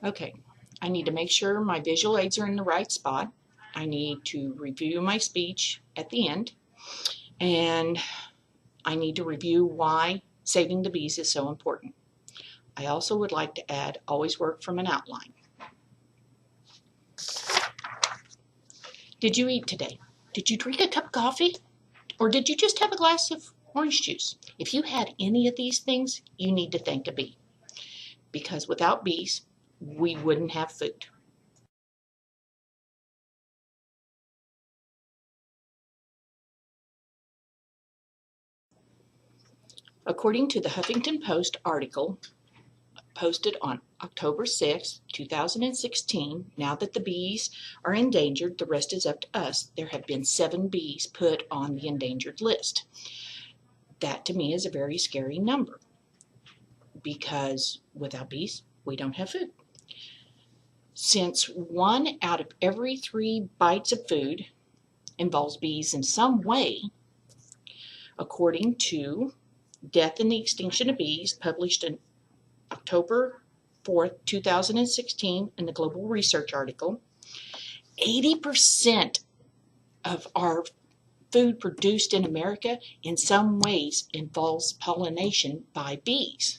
Okay, I need to make sure my visual aids are in the right spot. I need to review my speech at the end, and I need to review why saving the bees is so important. I also would like to add always work from an outline. Did you eat today? Did you drink a cup of coffee? Or did you just have a glass of orange juice? If you had any of these things, you need to thank a bee. Because without bees, we wouldn't have food. According to the Huffington Post article posted on October 6, 2016, now that the bees are endangered, the rest is up to us. There have been 7 bees put on the endangered list. That to me is a very scary number because without bees, we don't have food. Since 1 out of every 3 bites of food involves bees in some way, according to Death and the Extinction of Bees, published in October 4, 2016 in the Global Research article, 80% of our food produced in America in some ways involves pollination by bees.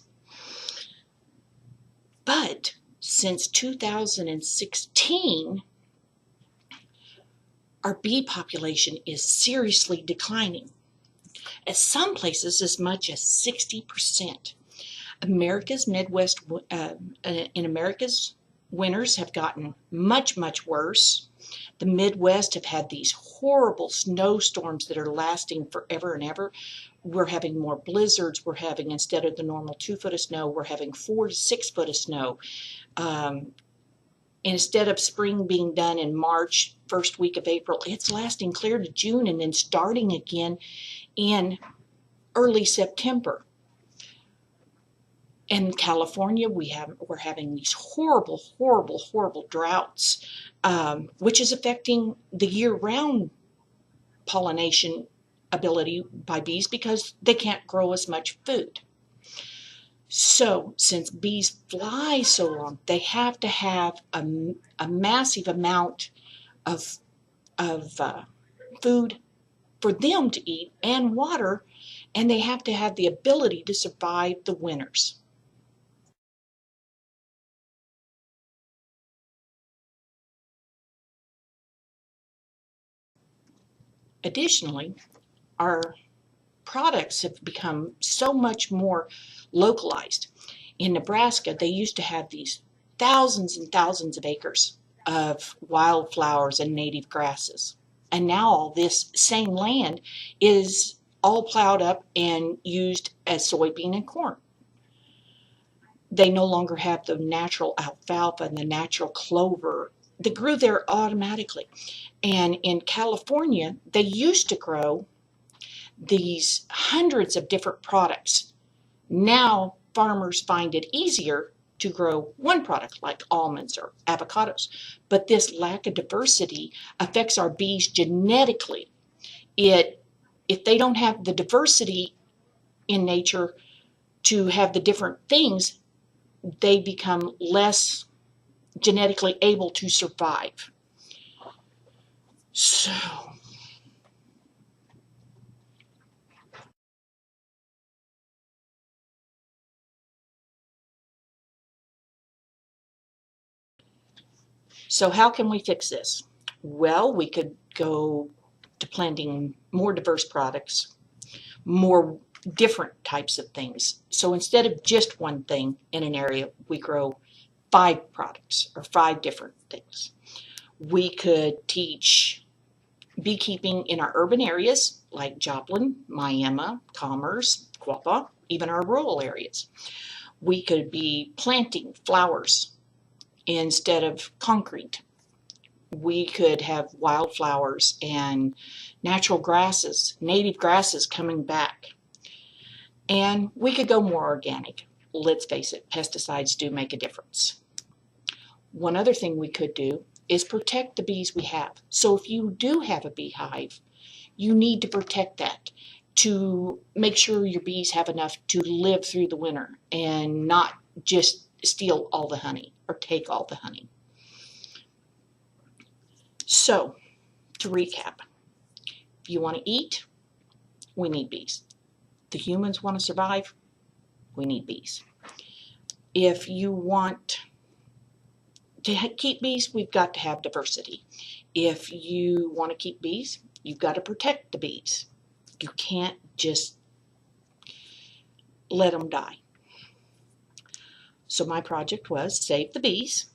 But since 2016, our bee population is seriously declining. At some places, as much as 60%. America's Midwest, in America's winters have gotten much, much worse. The Midwest have had these horrible snowstorms that are lasting forever and ever. We're having more blizzards. We're having, instead of the normal 2 foot of snow, we're having 4 to 6 foot of snow. Instead of spring being done in March, first week of April, it's lasting clear to June and then starting again in early September. In California, we're having these horrible, horrible, horrible droughts, which is affecting the year-round pollination ability by bees because they can't grow as much food. So, since bees fly so long, they have to have a massive amount of food for them to eat and water, and they have to have the ability to survive the winters. Additionally, our products have become so much more localized. In Nebraska, they used to have these thousands and thousands of acres of wildflowers and native grasses. And now all this same land is all plowed up and used as soybean and corn. They no longer have the natural alfalfa and the natural clover that grew there automatically. And in California, they used to grow these hundreds of different products. Now farmers find it easier to grow one product like almonds or avocados. But this lack of diversity affects our bees genetically. If they don't have the diversity in nature to have the different things, they become less genetically able to survive. So how can we fix this? Well, we could go to planting more diverse products, more different types of things. So instead of just one thing in an area, we grow 5 products or 5 different things. We could teach beekeeping in our urban areas like Joplin, Miami, Commerce, Quapaw, even our rural areas. We could be planting flowers instead of concrete. We could have wildflowers and natural grasses, native grasses coming back. And we could go more organic. Let's face it, pesticides do make a difference. One other thing we could do is protect the bees we have. So if you do have a beehive, you need to protect that to make sure your bees have enough to live through the winter and not just steal all the honey or take all the honey. So, to recap, if you want to eat, we need bees. The humans want to survive, we need bees. If you want to keep bees, we've got to have diversity. If you want to keep bees, you've got to protect the bees. You can't just let them die. So my project was save the bees,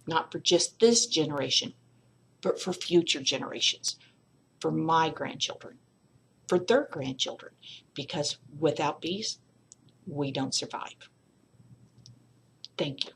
not for just this generation, but for future generations, for my grandchildren, for their grandchildren, because without bees, we don't survive. Thank you.